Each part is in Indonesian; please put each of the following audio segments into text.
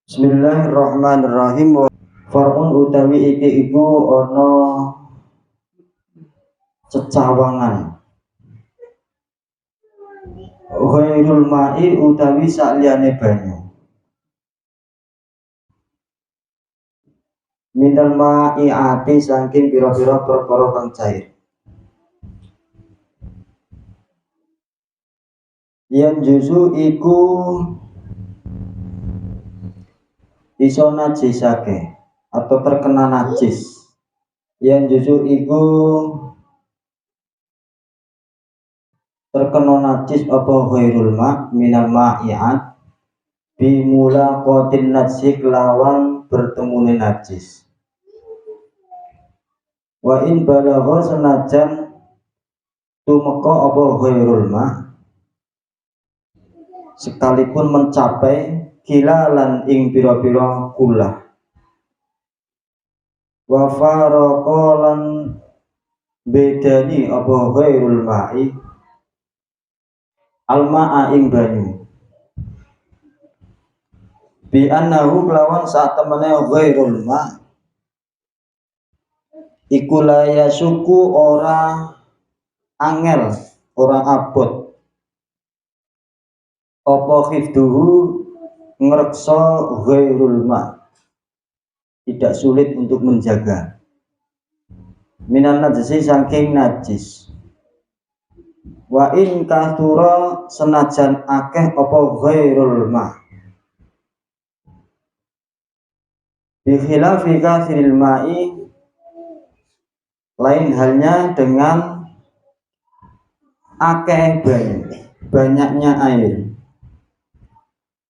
Bismillahirrahmanirrahim. Farun utawi iki iku ana cecawangan. Ghairul ma'i utawi saliyane banyu. Minal ma'i ati saking pira-pira perkara kang cair. Yen juzu iku iso najisake atau terkena najis. Yen juzu iku terkena najis apa ghairul ma' minal ma'iat bimula qatin najis lawan bertemune najis. Wa in balagha senajan tumeka apa ghairul ma' sekalipun mencapai kilalan ing pira-pira kula wa faraqalan bedani apa ghairul ma'i alma'a ing banyu bi annahu lawan saat temene ghairul ma' iku la yasuku ora angel ora abot apa khifduhu ngreksa ghairul ma' tidak sulit untuk menjaga minan najisi saking najis wa in kathura senajan akeh apa ghairul ma' bi khilafi kathiril ma'i lain halnya dengan akeh banyu banyaknya air.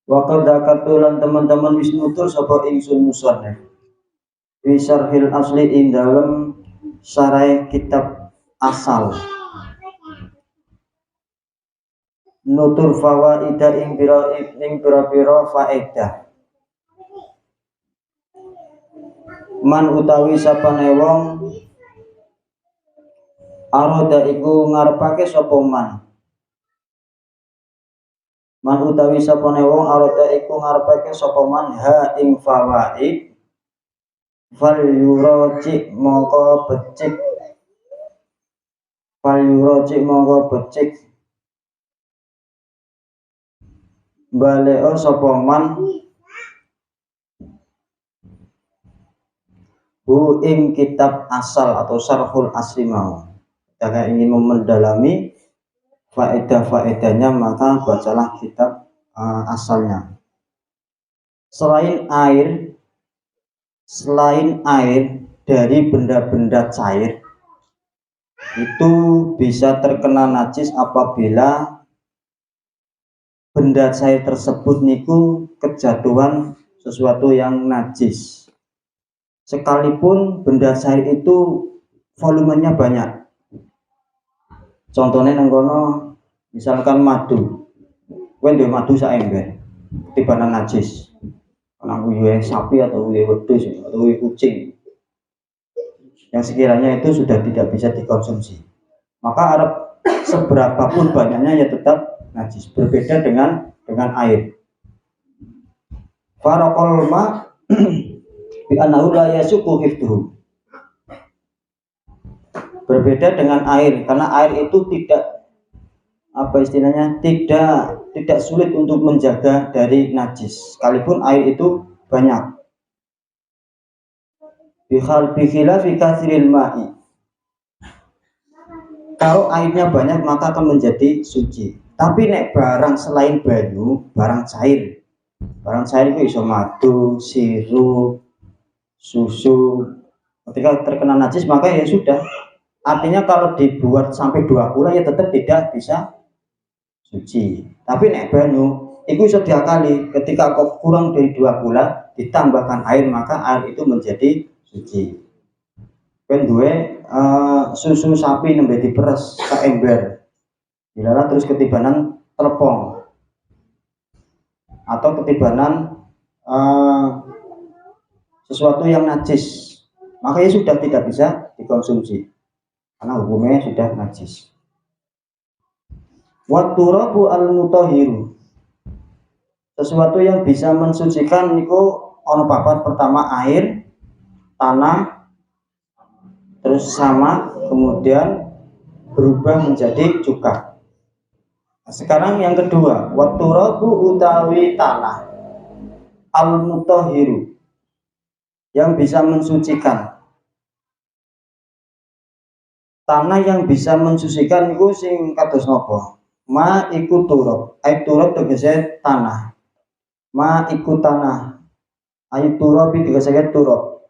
Wakil dakatulan teman-teman wisnutur sapa ingsun musannif fi syarhil asli ing dalem sarai kitab asal nutur fawaida ing pira-pira faedah man utawi sapane wong aroda iku ngarepake sapa man utawi sapane wong aroda iku ngarepake sapa man ha ing fawaid fal yuraji mongko becik baleo sapa man hu ing kitab asal atau syarhul asli mau. Jika ingin mendalami faedah-faedahnya maka bacalah kitab asalnya. Selain air dari benda-benda cair itu bisa terkena najis apabila benda cair tersebut niku kejatuhan sesuatu yang najis. Sekalipun benda cair itu volumenya banyak. Contohnya nenggono misalkan madu. Kowe duwe madu sak ember, tibanan najis. Ana uyuhe sapi atau uyuhe wedhus atau uyuhe kucing. Yang sekiranya itu sudah tidak bisa dikonsumsi. Maka arep seberapapun banyaknya ya tetap najis. Berbeda dengan air. Faraqal ma bi annahu la yasuku hifdhuhu. Berbeda dengan air karena air itu tidak tidak sulit untuk menjaga dari najis sekalipun air itu banyak. Bikhilafi katsiril ma'i. Kalau airnya banyak maka akan menjadi suci. Tapi nek barang selain banyu, barang cair itu iso madu, sirup, susu. Ketika terkena najis maka ya sudah. Artinya kalau dibuat sampai 2 kula ya tetap tidak bisa suci. Tapi nek banyu itu bisa diakali, ketika kok kurang dari 2 kula ditambahkan air maka air itu menjadi suci. Kan duwe susu sapi nembe diperes sak ember. Dilala terus ketibanan telepong atau ketibanan sesuatu yang najis, maka ya sudah tidak bisa dikonsumsi karena hukumnya sudah najis. Wa turabu al-mutahhiru Sesuatu yang bisa mensucikan niku ono papat. Pertama air, tanah, terus sama, kemudian berubah menjadi cuka. Sekarang yang kedua, waturabu utawi tanah, al-mutahhiru, yang bisa mensucikan. Tanah yang bisa mensucikan itu sing kados napa? Ma iku turab. Ai turab tegese tanah. Ma iku tanah. Ai turab tegese turab.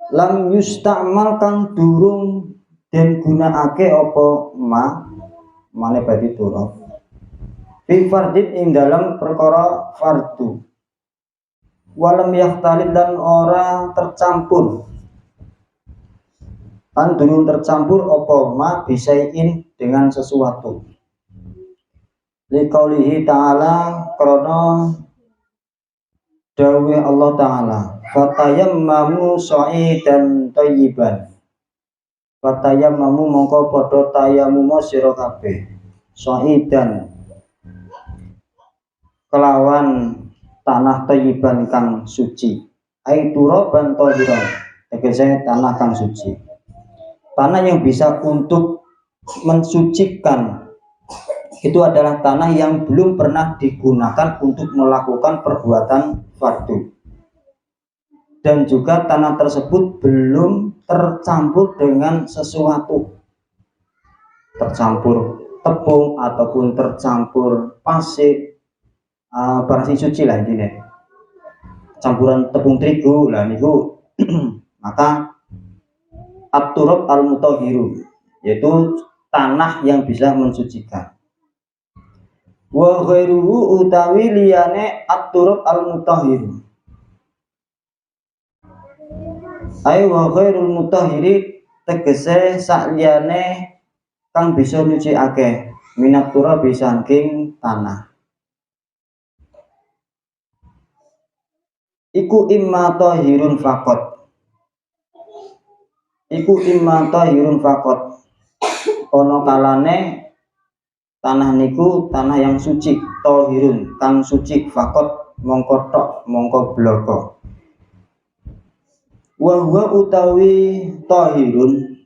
Lam yusta'mal kang durung den gunakake apa mane berarti turab. Fi fardin ing dalam perkara fardu. Walam yahtalid dan ora tercampur. Kan durung tercampur apa ma bisain dengan sesuatu. Liqaulihi ta'ala krana dawuh Allah taala fatayammamu sha'idan thayyiban. Fatayammamu mongko padha tayamum sira kabeh sha'idan kelawan tanah thayyiban kang suci. Ai turaban thahiran tegese tanah kang suci. Tanah yang bisa untuk mensucikan itu adalah tanah yang belum pernah digunakan untuk melakukan perbuatan fardu, dan juga tanah tersebut belum tercampur dengan sesuatu, tercampur tepung ataupun tercampur pasir, barang suci lah intinya, campuran tepung terigu lah niku maka at-turab al-mutahhiru, yaitu tanah yang bisa mensucikan. Wa ghairuhu utawi liyane at-turab al-mutahhiru. Ai wa ghairul mutahhiri tegese sakliyane kang bisa nyucikake minat turab saking tanah. Iku imma tahirun faqat. Iku imma tahirun faqat. Ono kalane tanah niku tanah yang suci, tahirun kang suci faqat mongko tok mongko bloko. Wa huwa utawi tahirun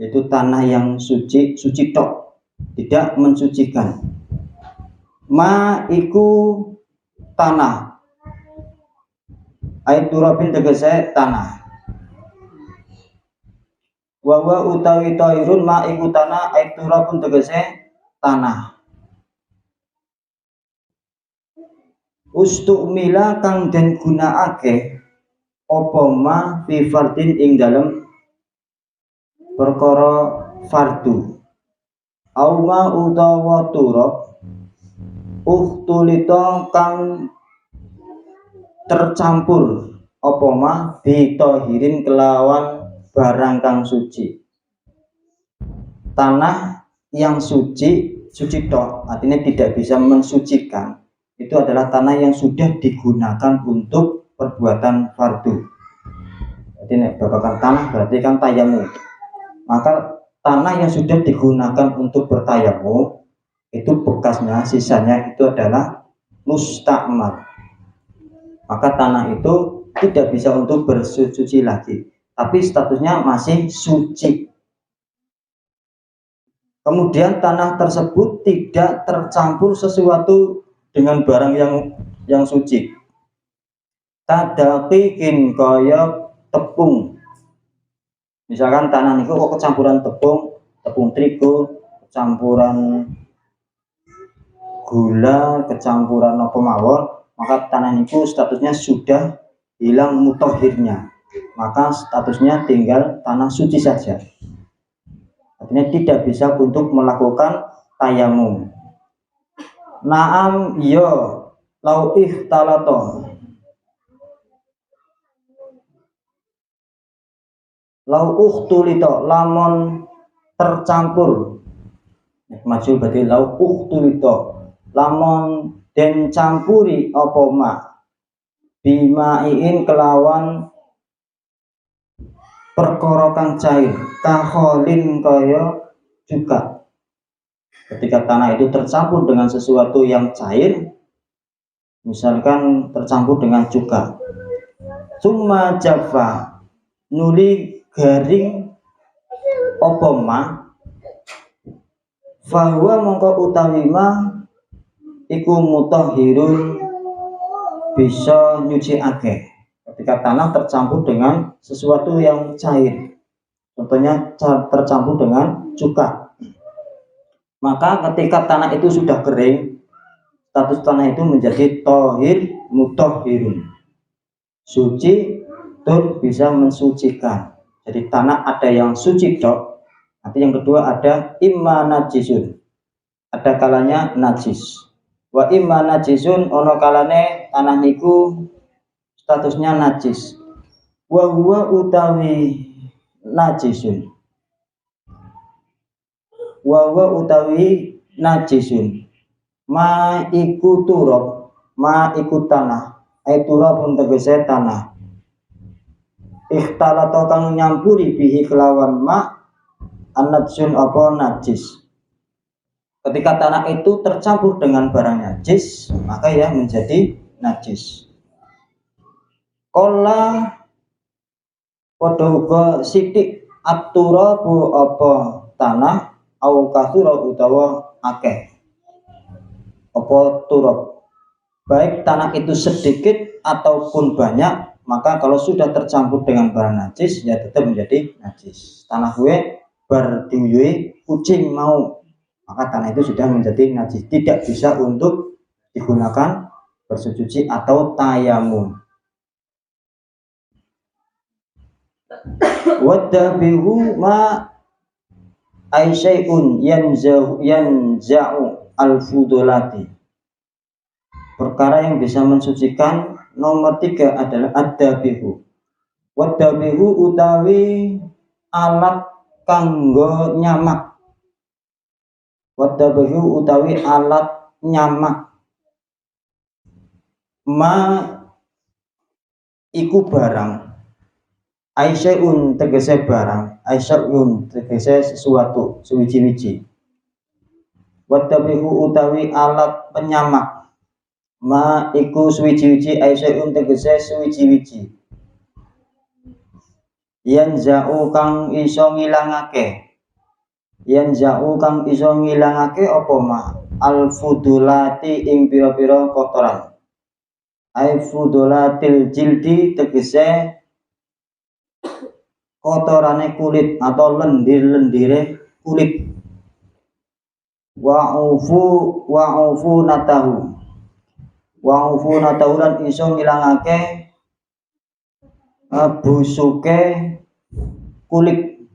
yaitu tanah yang suci, suci tok, tidak mensucikan. Ma iku tanah. Ai turabin tegese tanah. Wa utawi tahirun ma iku tanah ai turabun tegese tanah. Ustumila kang den gunakake apa ma fi fardin ing dalem perkara fardu. Au ma utawa turab uhtulita kang tercampur apa ma bi tahirin kelawan barang kang suci. Tanah yang suci, suci tok, artinya tidak bisa mensucikan, itu adalah tanah yang sudah digunakan untuk perbuatan fardu. Jadi nek babakan tanah berarti kan tayamum. Maka tanah yang sudah digunakan untuk bertayamum itu bekasnya, sisanya itu adalah musta'mal. Maka tanah itu tidak bisa untuk bersuci lagi, tapi statusnya masih suci. Kemudian tanah tersebut tidak tercampur sesuatu dengan barang yang suci. Tadaqiqin kaya tepung. Misalkan tanah niku kok kecampuran tepung terigu, kecampuran gula, kecampuran apa mawon, maka tanah niku statusnya sudah hilang mutahhirnya. Maka statusnya tinggal tanah suci saja. Artinya tidak bisa untuk melakukan tayamum. Naam yo lau ikhtalato. Lau ukhtulito lamun tercampur. Maju berarti lau ukhtulito lamun den campuri apa ma bimaiin kelawan perkara kang cair, kaholin kaya juga Ketika tanah itu tercampur dengan sesuatu yang cair, misalkan tercampur dengan cuka, summa jaffa, nuli garing apa ma, fahuwa mongko utawi ma iku mutahhirun, bisa nyuciake. Ketika tanah tercampur dengan sesuatu yang cair, contohnya tercampur dengan cuka, maka ketika tanah itu sudah kering, status tanah itu menjadi tohir mutahhirun, suci tur bisa mensucikan. Jadi tanah ada yang suci dok, nanti yang kedua ada imma najisun, ada kalanya najis, wa imma najisun, ono kalane tanah niku statusnya najis, wa huwa utawi najisun, wa huwa utawi najisun, ma iku turab, ma iku tanah, ai turabun tegese tanah, ikhtalata kang nyampuri bihi kelawan ma an-najsun apa najis. Ketika tanah itu tercampur dengan barang najis, maka ya menjadi najis. Kola padha uga sithik at-turabu apa tanah, au katsura utawa akeh apa turab, baik tanah itu sedikit ataupun banyak, maka kalau sudah tercampur dengan barang najis ya tetap menjadi najis. Tanah gue berdiuyui kucing mau, maka tanah itu sudah menjadi najis, tidak bisa untuk digunakan bersuci atau tayamum. Wadabihu ma aisyai'un yanza'u al-fudulati, perkara yang bisa mensucikan nomor 3 adalah ad-dabihu. Wadabihu utawi alat kanggo nyamak, wadabihu utawi alat nyamak, ma iku barang, aisyun tegese barang, aisyun tegese sesuatu, suwiji-wiji. Wadabihu utawi alat penyamak, ma iku suwiji-wiji, aisyun tegese suwiji-wiji. Yanza'u kang iso ngilangake, yanza'u kang iso ngilangake apa ma al-fudulati ing pira-pira kotoran, ai fudulatil jildi tegese kotorane kulit atau lendir-lendire kulit. Wa'ufu natahu, wa'ufu natahu lan iso ngilangake busuke kulit,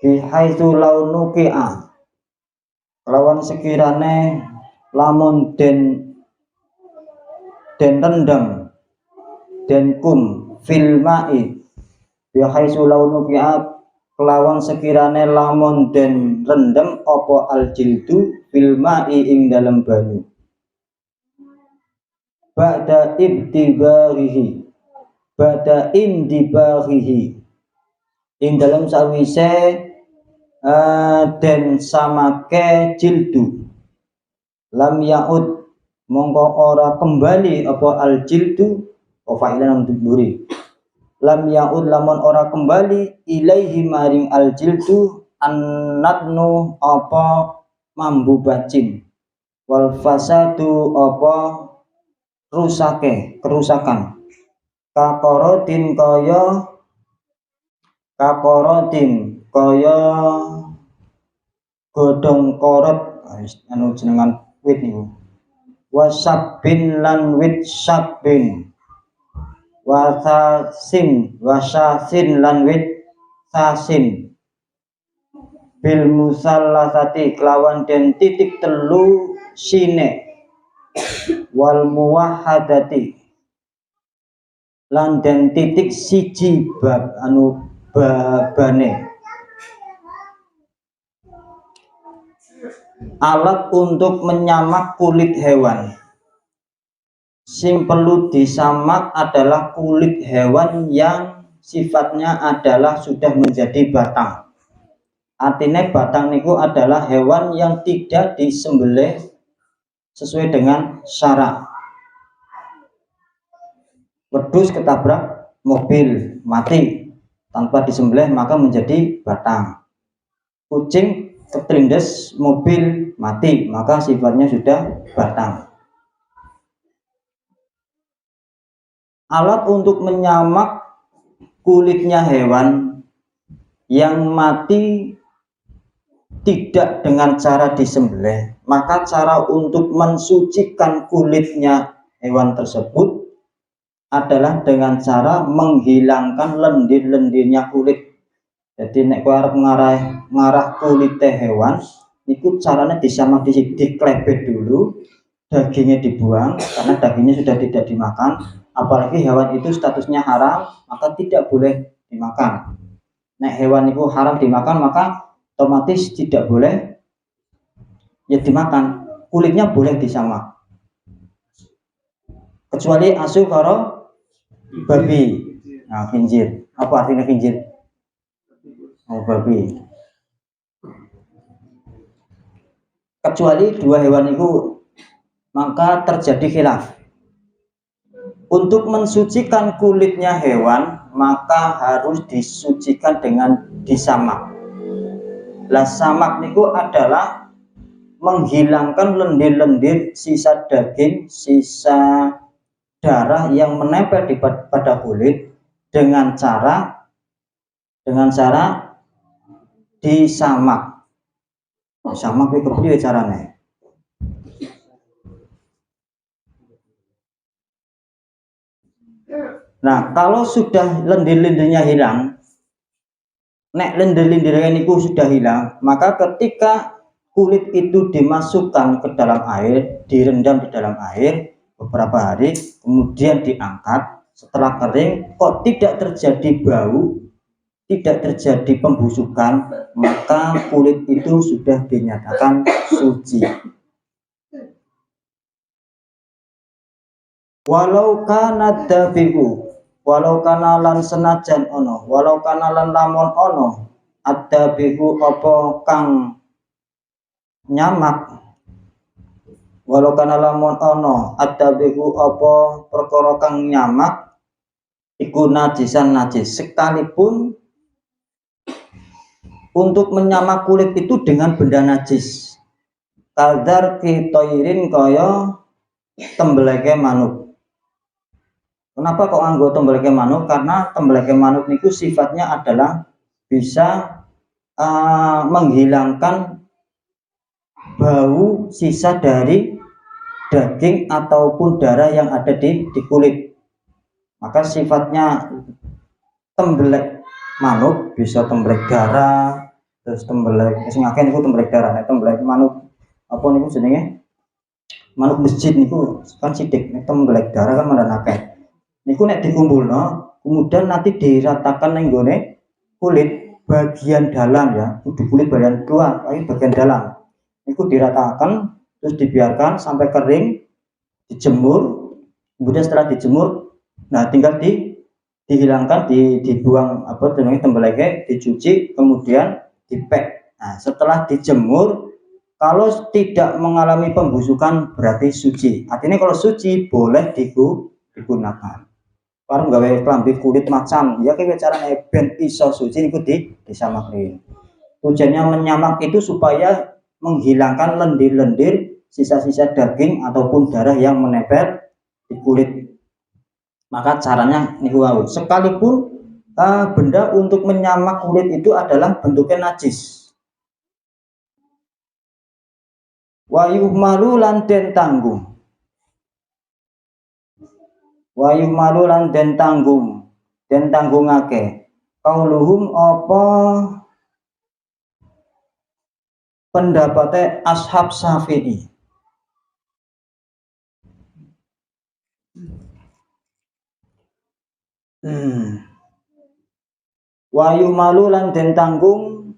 bihaitsu launu ki'a, lawan sekirane lamun den rendam den kum fil ma'i, bihaitsu launu ki'a, kelawan sekirane lamun den rendem apa al jildu fil ma'i ing dalam banyu, ba'da ibtibarihi, ba'da indibarihi, ing dalam sawise den samake jildu, lam yaud mongko ora kembali apa al jildu, failan untuk buri, lam yaud lamun ora kembali ilaihi maring al jildu, annatnu apa mambu bacin, wal fasadu apa rusake kerusakan, kakorotin kaya godhong korot anu jenengan wit niku, wasabbin lan wit sabbin, wasasin lan wit sasin, bil musallasati kelawan den titik telu sine, wal muwahhadati lan den titik siji bab anu babane. Alat untuk menyamak kulit hewan, sing perlu disamak adalah kulit hewan yang sifatnya adalah sudah menjadi batang. Artinya batang niku adalah hewan yang tidak disembelih sesuai dengan syarak. Wedhus ketabrak mobil mati tanpa disembelih maka menjadi batang. Kucing ketelindes mobil mati maka sifatnya sudah batang. Alat untuk menyamak kulitnya hewan yang mati tidak dengan cara disembelih, maka cara untuk mensucikan kulitnya hewan tersebut adalah dengan cara menghilangkan lendir-lendirnya kulit. Jadi nek kowe arep ngarah kulit hewan, itu caranya disamak diklepet dulu, dagingnya dibuang karena dagingnya sudah tidak dimakan. Apalagi hewan itu statusnya haram, maka tidak boleh dimakan. Nek hewan itu haram dimakan maka otomatis tidak boleh ya dimakan, kulitnya boleh disamak kecuali asu karo babi. Nah, khinzir, apa artinya khinzir? Oh, babi. Kecuali dua hewan itu maka terjadi khilaf. Untuk mensucikan kulitnya hewan maka harus disucikan dengan disamak. Lah samak niku adalah menghilangkan lendir-lendir, sisa daging, sisa darah yang menempel pada kulit dengan cara disamak. Disamak itu kepriye caranya? Nah, kalau sudah lendir-lendirnya hilang, nek lendir-lendirnya itu sudah hilang, maka ketika kulit itu dimasukkan ke dalam air, direndam di dalam air beberapa hari, kemudian diangkat, setelah kering kok tidak terjadi bau, tidak terjadi pembusukan, maka kulit itu sudah dinyatakan suci. Walau kana dabihu, walau kana lan senajan ono, walau kana lan lamun ono adabihu apa kang nyamak, walau kana lamun ono adabihu apa perkara kang nyamak iku najisan najis, sekalipun untuk menyamak kulit itu dengan benda najis. Kadar kitoirin kaya tembeleke manuk. Kenapa kok nganggo tembeleke manuk? Karena tembeleke manuk niku sifatnya adalah bisa menghilangkan bau sisa dari daging ataupun darah yang ada di kulit. Maka sifatnya tembelek manuk bisa tembelek darah, terus tembelek sing akeh niku tembelek darah, tembelek manuk apa niku jenenge? Manuk masjid niku kan sidik, tembelek darah kan malah akeh. Niku nek dikumpulno, kemudian nanti diratakan ning gone kulit bagian dalam ya, kudu kulit bagian luar, tapi bagian dalam. Niku diratakan terus dibiarkan sampai kering, dijemur, kemudian setelah dijemur, nah tinggal dihilangkan, dibuang apa namanya tembeleke, dicuci, kemudian dipek. Nah, setelah dijemur, kalau tidak mengalami pembusukan berarti suci. Artinya kalau suci boleh digunakan. Orang gawe klambi kulit macam ya kayak cara ben iso suci niku disamakin. Tujuannya menyamak itu supaya menghilangkan lendir-lendir sisa-sisa daging ataupun darah yang menempel di kulit. Maka caranya niku wau. Sekalipun benda untuk menyamak kulit itu adalah bentuknya najis. Wa yuhmalu lan den tanggung. Wa yuhmalu lan den tanggungake qauluhum apa pendapatnya ashab Syafi'i. Wa yuhmalu lan den tanggung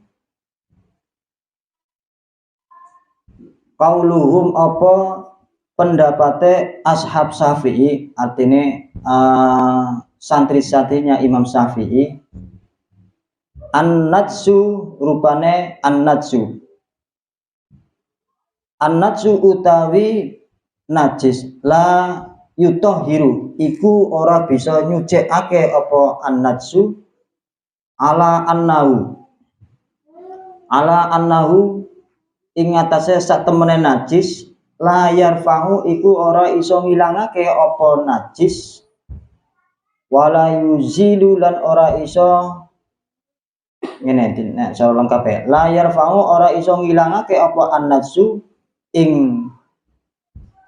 qauluhum apa pendapatnya ashab Syafi'i, artinya santri-santrinya Imam Syafi'i An-najsu rupane an-najsu. An-najsu utawi najis la yutahhiru iku ora bisa nyucikake apa an-najsu ala annahu ing atase sak temene najis la yarfa'u iku ora iso ngilangake apa najis wala yuzilu lan ora iso ngene nek saya lengkap ya la yarfa'u ora iso ngilangake apa an-najsu ing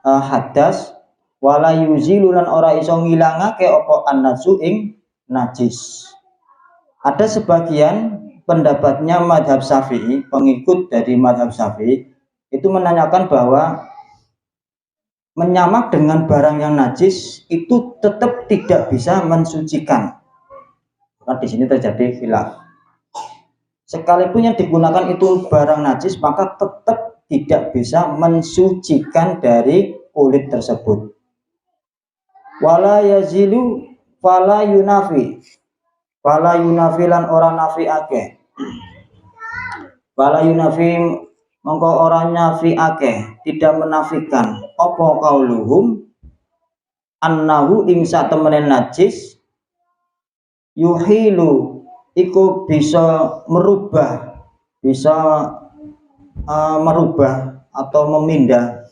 hadas wala yuzilu lan ora iso ngilangake apa an-najsu ing najis. Ada sebagian pendapatnya madhab Syafi'i, pengikut dari madhab Syafi'i itu menanyakan bahwa menyamak dengan barang yang najis itu tetap tidak bisa mensucikan. Nah, di sini terjadi khilaf. Sekalipun yang digunakan itu barang najis, maka tetap tidak bisa mensucikan dari kulit tersebut. Wala yazilu fala yunafi lan ora nafiake. Fala yunafi mongko ora nafiake, tidak menafikan apa qauluhum annahu ing satemene najis yuhilu iku bisa merubah atau memindah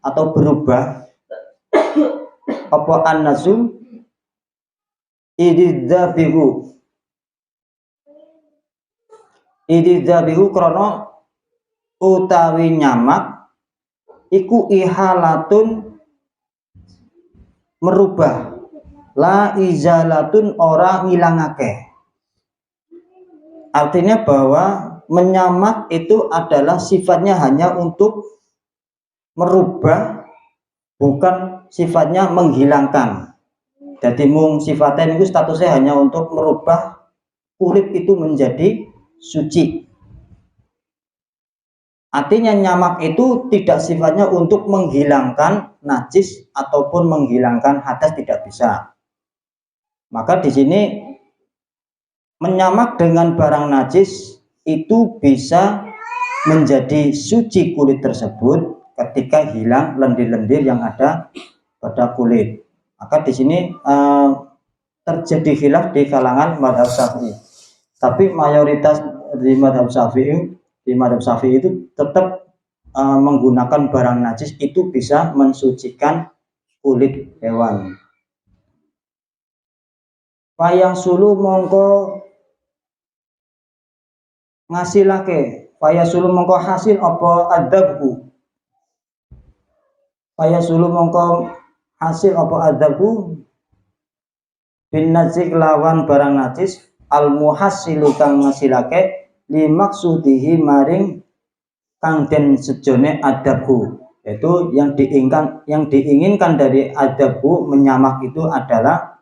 atau berubah apa an-najsu ididzabihu krana utawi nyamak iku ihalatun merubah la izalatun ora ngilangake. Artinya bahwa menyamak itu adalah sifatnya hanya untuk merubah, bukan sifatnya menghilangkan. Jadi mung sifatnya itu statusnya hanya untuk merubah kulit itu menjadi suci. Artinya nyamak itu tidak sifatnya untuk menghilangkan najis ataupun menghilangkan hadas, tidak bisa. Maka di sini menyamak dengan barang najis itu bisa menjadi suci kulit tersebut ketika hilang lendir-lendir yang ada pada kulit. Maka di sini terjadi khilaf di kalangan madhab Syafi'i. Tapi mayoritas di madhab Syafi'i itu tetap menggunakan barang najis itu bisa mensucikan kulit hewan. Payang sulu mongko ngasilake, payasulu mongko hasil apa adzabhu. Payasulu mongko hasil apa adzabhu bin najis lawan barang najis al muhassilu kang ngasilake li maksudihi maring kang den sejone adzabhu. Yaitu yang diinginkan dari adzabhu menyamak itu adalah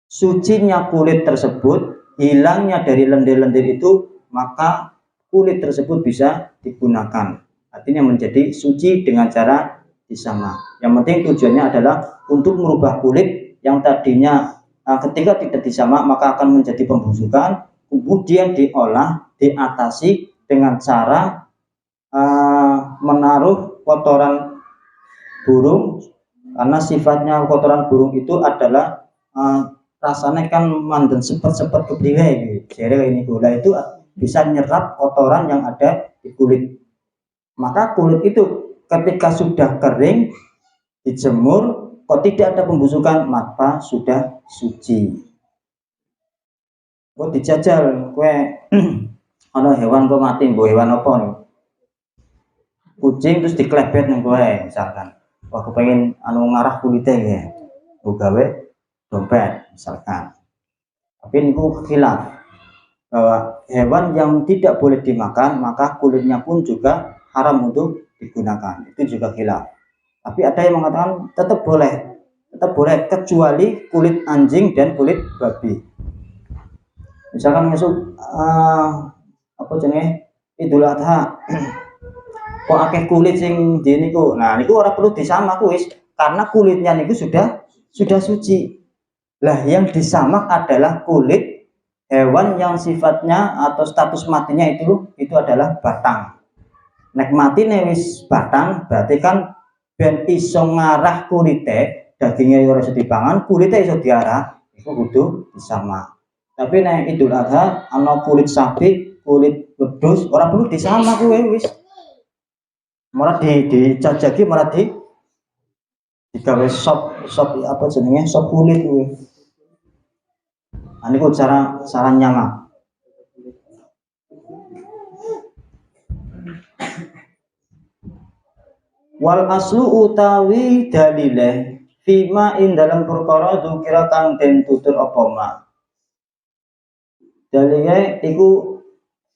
sucinya kulit tersebut, hilangnya dari lendir-lendir itu, maka kulit tersebut bisa digunakan. Artinya menjadi suci dengan cara disamak. Yang penting tujuannya adalah untuk merubah kulit yang tadinya ketika tidak disamak maka akan menjadi pembusukan, kemudian diolah, diatasi dengan cara menaruh kotoran burung, karena sifatnya kotoran burung itu adalah rasanya kan mandan sepet-sepet kepriwe gitu. Ini gula itu bisa nyerap kotoran yang ada di kulit. Maka kulit itu ketika sudah kering dijemur kok tidak ada pembusukan, maka sudah suci. Kok dijajal kowe ana hewan kok mati, mbok hewan apa nih? Kucing terus diklebet nang kowe misalkan. Wah kepengin ngarah kulite ya. Mbok gawe dompet misalkan. Tapi niku khilaf bahwa hewan yang tidak boleh dimakan maka kulitnya pun juga haram untuk digunakan. Itu juga khilaf. Tapi ada yang mengatakan tetap boleh kecuali kulit anjing dan kulit babi. Misalkan ngesuk apa jenenge Idul Adha kok akeh kulit sing di niku. Nah niku ora perlu disamak wis karena kulitnya niku sudah suci. Lah yang disamak adalah kulit hewan yang sifatnya atau status matinya itu adalah batang. Nek matine wis batang berarti kan ben iso ngarah kulite, dagingnya ora iso dipangan, kulite iso diarah, iku kudu disama. Tapi nek Idul Adha ana kulit sapi, kulit wedhus, ora perlu disama kuwi wis. Malah dicacaki malah digawe sop apa jenenge? Sop kulit kuwi. Nah, niku cara nyama. Wal aslu utawi dalile fima in dalam perkara dzukira kang den tutur apa ma. Dalile iku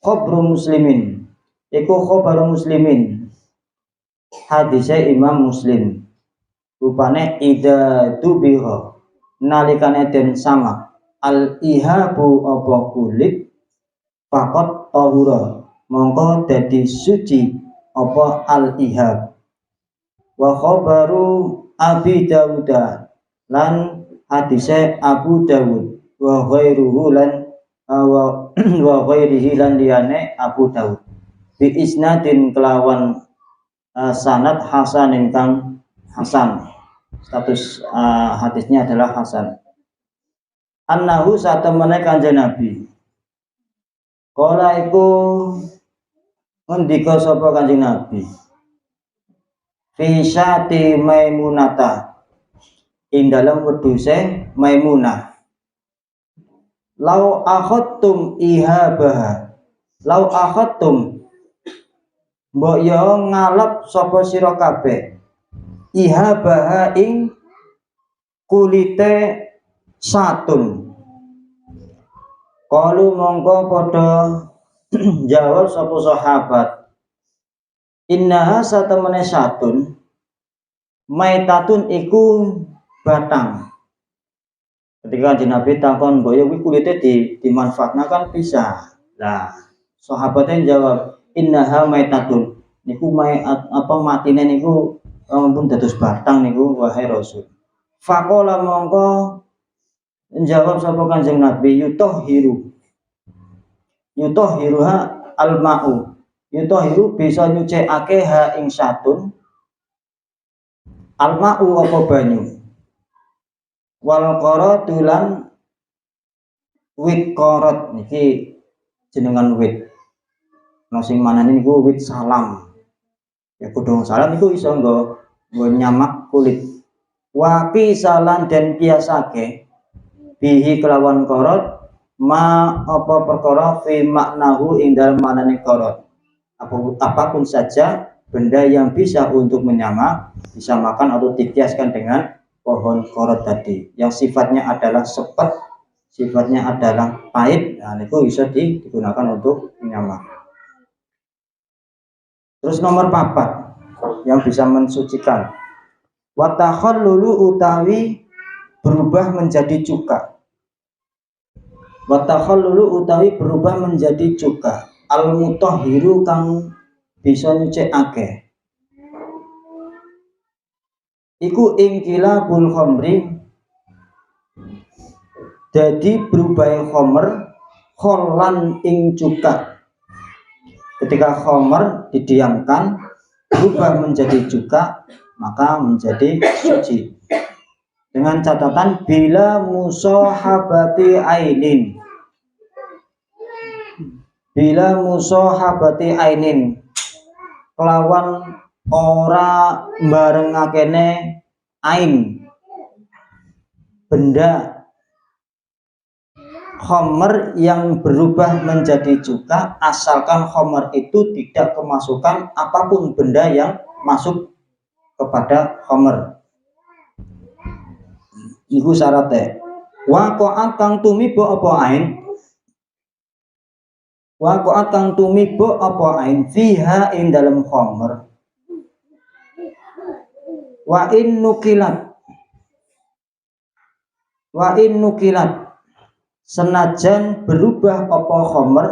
khabru muslimin. Iku khabaru muslimin. Hadise Imam Muslim. Rupane ida tubiha nalikane den sama al ihabu apa kulit fakot tahura mongko dadi suci apa al ihab. Wa khabaru Abi Dawud lan hadise Abu Dawud wa ghairuhu lan wa ghairihi lan liyane Abu Dawud bi isnadin kelawan sanad hasanin kang hasan, status hadisnya adalah hasan. Annahu satemene Kanjeng Nabi kala iku ngendika sapa Kanjeng Nabi fi syati Maimunata ing dalam wedhuse Maimunah lau akhadtum ihabaha lau akhadtum mbok yo ngalap sapa sira kabeh ihabaha ing kulite satun kalu mongko padha jawab sapa sahabat innaha satemene satun maitatun iku batang. Ketika Kanjeng Nabi takon boyo kuwi kulite dimanfaatna kan bisa. Lah sahabatnya jawab innaha maitatun niku apa matine niku pun dados batang niku wahai Rasul. Faqala mongko njawab sapa Kanjeng Nabi yutohiruha al-ma'u yutohiru bisa nyucikake ha ing satun al-ma'u apa banyu wal qaratulan wit qarat niki jenengan wit ana sing manane niku wit salam ya godhong salam niku iso nggo nyamak kulit waqi salan den kiasake bihi kelawan qarat ma apa perkara fi maknahu ing dalem manane qarat apapun saja benda yang bisa untuk menyamak disamakan atau dikiaskan dengan pohon korot tadi yang sifatnya adalah sepet, sifatnya adalah pahit, nah itu bisa digunakan untuk menyamak. Terus nomor 4 yang bisa mensucikan watakhallulu utawi berubah menjadi cuka watakhallulu utawi berubah menjadi cuka al-mutahhiru kang bisa nyucikake iku ingkilabul khamri jadi berubah khamr kholan ing cuka. Ketika khamr didiamkan berubah menjadi cuka maka menjadi suci dengan catatan bila musahabati ainin kelawan ora barengakene ain benda khamr yang berubah menjadi cuka asalkan khamr itu tidak kemasukan apapun benda yang masuk kepada khamr. Iku syaratnya waqa'at kang tumibo apa ain waqa'at kang tumibo apa ain fiha ing dalam khamr wa in nukilat senajan berubah apa khamr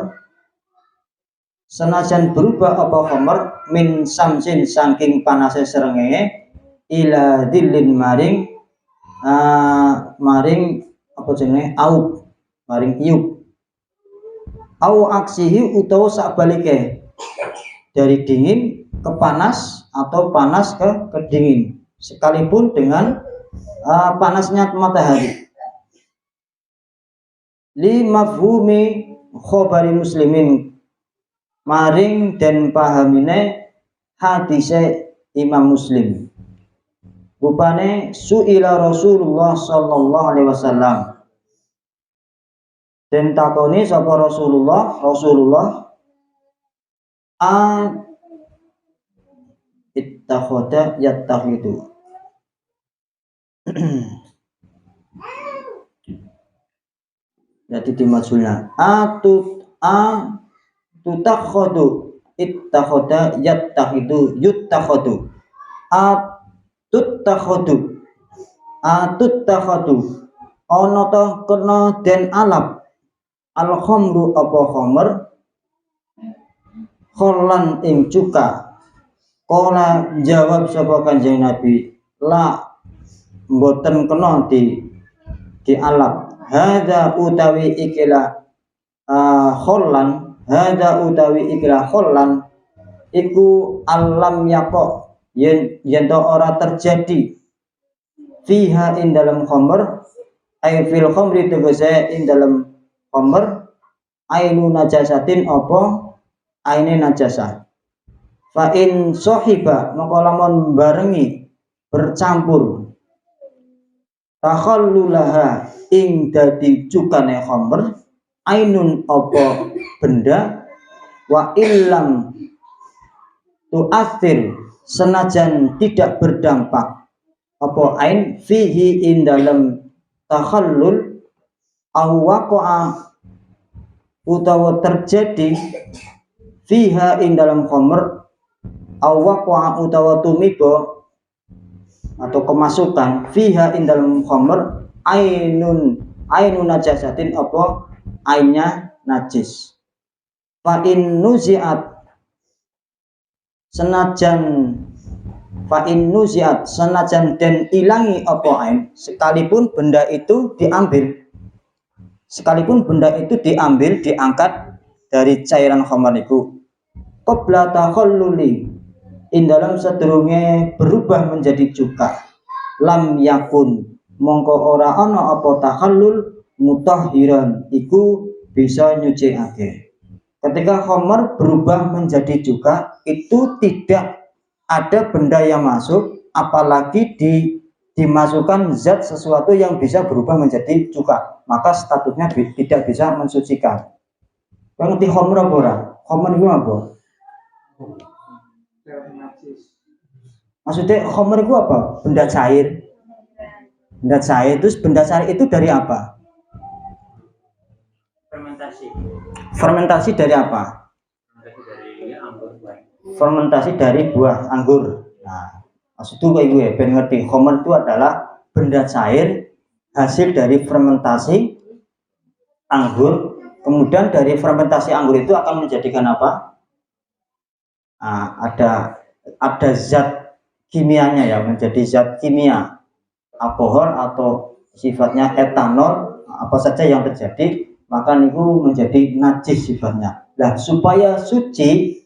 min samsin saking panase srengenge ila dillin maring apa jenenge aub maring iup au aksihi utawa sakbalike, dari dingin ke panas atau panas ke dingin, sekalipun dengan panasnya matahari. Li mafhumi khobari muslimin, maring dan pahamine hadise Imam Muslim. Rupane su'ila Rasulullah sallallahu alaihi wasallam, den takoni sapa Rasulullah a ittakhoda yattakhidu. Jadi dimajulna tutakhodu ittakhoda yattakhidu yuttakhodu atuttakhadu ana ta kena den alap al khamru apa khamr khollan ing cuka. Kala jawab sapa Kanjeng Nabi, la mboten kena di alap. Hadza utawi ikilah khollan, hadza utawi ikilah khollan iku alam yaqo, yen to ora terjadi fiha in dalam khamr, ay fil khamri tegese in dalam khamr ainu najasatin apa aine najasah. Fa in sahiba maka lamun barengi bercampur takhallulaha ing dadi cukane khamr ainun apa benda wa illam tu'athir senajan tidak berdampak apa ain fihi in dalam takhallul aw waqa'a utawa terjadi fiha in dalam khamr aw waqa'a utawa tumiba atau kemasukan fiha in dalam khamr ainun najasatin apa ainnya najis. Fa in nuziat senajan den ilangi apa ain, sekalipun benda itu diambil diangkat dari cairan khamar itu qabla takhalluli in dalam sedurunge berubah menjadi cuka, lam yakun mongko ora ana apa takhallul mutahhiran iku bisa nyucikake. Ketika khamar berubah menjadi cuka itu tidak ada benda yang masuk, apalagi dimasukkan zat sesuatu yang bisa berubah menjadi cuka, maka statusnya tidak bisa mensucikan. Ngerti khamr apa ora? Khamr itu apa? Maksudnya khamr itu apa? Benda cair. Terus benda cair itu dari apa? Fermentasi dari apa? Fermentasi dari buah anggur. Nah, maksudku kayak gue ben ngerti. Khamr itu adalah benda cair hasil dari fermentasi anggur. Kemudian dari fermentasi anggur itu akan menjadikan apa? Nah, ada zat kimianya ya, menjadi zat kimia, alkohol atau sifatnya etanol, apa saja yang terjadi, maka itu menjadi najis sifatnya. Nah, supaya suci,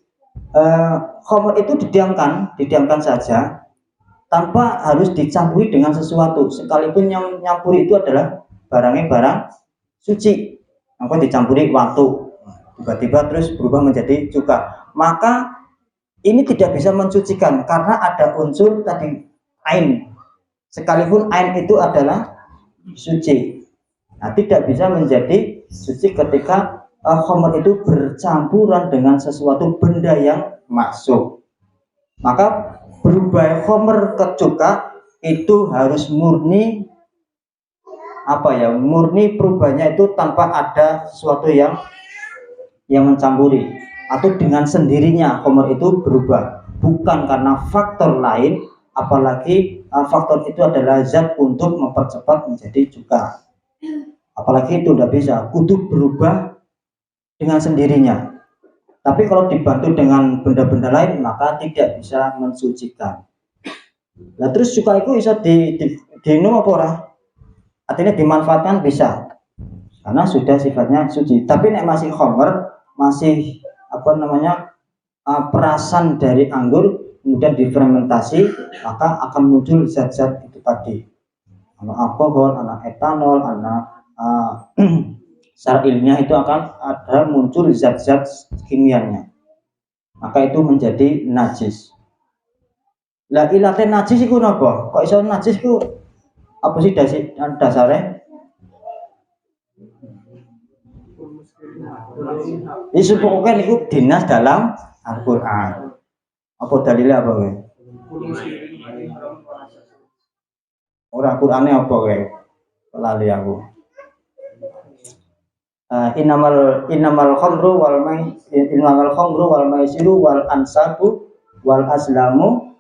khamr itu didiamkan saja tanpa harus dicampuri dengan sesuatu, sekalipun yang nyampuri itu adalah barang suci, maka dicampuri waktu, tiba-tiba terus berubah menjadi cuka, maka ini tidak bisa mensucikan karena ada unsur tadi ain, sekalipun ain itu adalah suci. Nah, tidak bisa menjadi suci ketika khamr itu bercampuran dengan sesuatu benda yang masuk. Maka berubah khamr ke cuka itu harus murni murni perubahannya itu tanpa ada sesuatu yang mencampuri, atau dengan sendirinya khamr itu berubah, bukan karena faktor lain, apalagi faktor itu adalah zat untuk mempercepat menjadi cuka. Apalagi itu tidak bisa, kudu berubah dengan sendirinya. Tapi kalau dibantu dengan benda-benda lain maka tidak bisa mensucikan. Nah, terus cuka itu bisa diminum apa ora? Artinya dimanfaatkan bisa. karena sudah sifatnya suci. Tapi nek masih khamr, masih perasan dari anggur kemudian difermentasi, maka akan muncul zat-zat itu tadi, anak alkohol, anak etanol, anak secara ilmiah itu akan ada muncul zat-zat kimianya, maka itu menjadi najis. Lah ilate najis iku napa? Kok iso najis iku apa sih dasarnya? Isu pokoknya niku dinas dalam Al-Qur'an. Apa dalilnya apa kowe? Ora Qur'ane apa kowe? Lali aku. Innamal khamru wal maisiru wal ansabu wal azlamu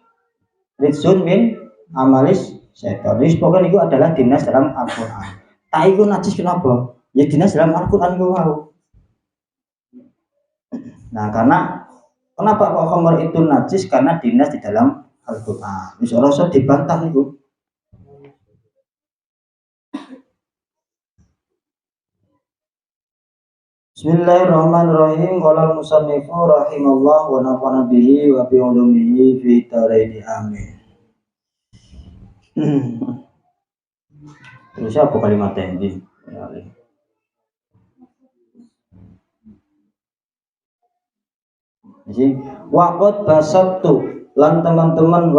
rijsun min amalis syaitan. Jadi pokoknya itu adalah dinas dalam Al-Qur'an. Tak iku najis kenapa? Ya dinas dalam Al-Qur'an iku mau. Nah, karena kenapa kok khamr itu najis? Karena dinas di dalam Al-Qur'an. Wis ora usah dibantah niku. Bismillahirrahmanirrahim. Qala al-musannifu rahimallahu wa nafa'ana bihi wa bi ulumihi fi dharain. Amin. Terus apa kalimat ini? Jadi waqad basatu lan teman-teman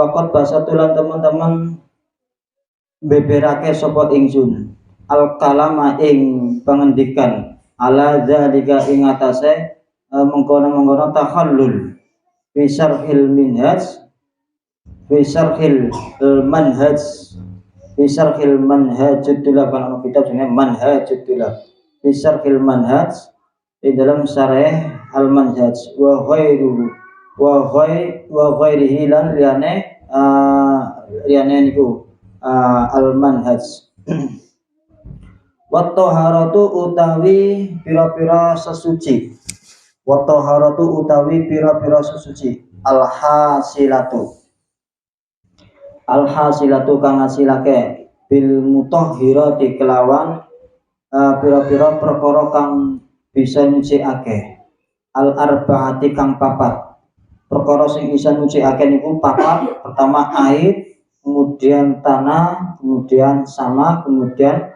beberake sapa ingsun al kalama ing pangendikan ala zalika ing atase mengkono-mengkono takhallul fi syarhil manhajut tulab kalau kitab jenenge manhajut tulab fi syarhil manhaj di dalam syarah al manhaj wa ghairihi lan liyane niku al manhaj. Wa taharatu utawi pira-pira sesuci. Wa taharatu utawi pira-pira sesuci. Al hasilatu kang hasilake bil mutahhirati kelawan pira-pira perkara kang bisa nyucikake. Al arbaati kang papat. Perkara sing bisa nyucikake niku papat. Pertama air, kemudian tanah, kemudian sama, kemudian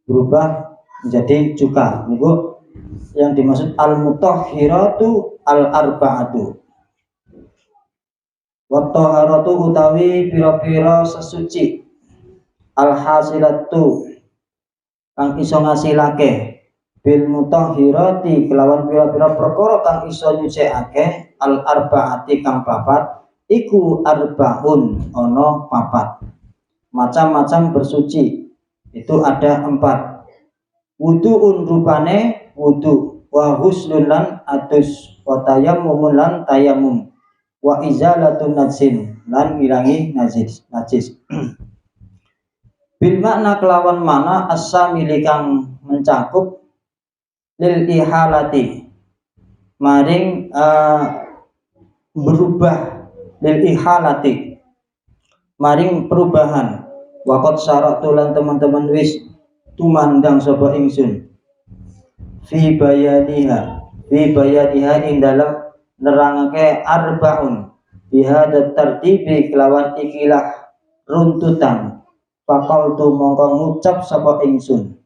berubah menjadi cuka. Niku yang dimaksud al mutahhiratu al arbaatu. Wa taharatu utawi pira-pira sesuci. Al hasilatu kang iso ngasilake bil mutahhirati kelawan pira-pira perkara kang iso nyucikake al arbaati kang papat iku arbaun ono papat. Macam-macam bersuci itu ada 4. Wudu'un rupane wudu, wa huslun lan adus, wa tayammumun lan tayammum, wa izalatun najsin lan ngilangi najis. Bil makna kelawan mana as-samili kang mencakup lil ihalati maring berubah, lil ihalati maring perubahan. Waqad syaratu lan teman-teman wis tumandang sapa ingsun fi bayaniha ing dalam nerangake arbaun bihada tartibi kelawan ikilah runtutan. Faqaltu mongko ngucap sapa ingsun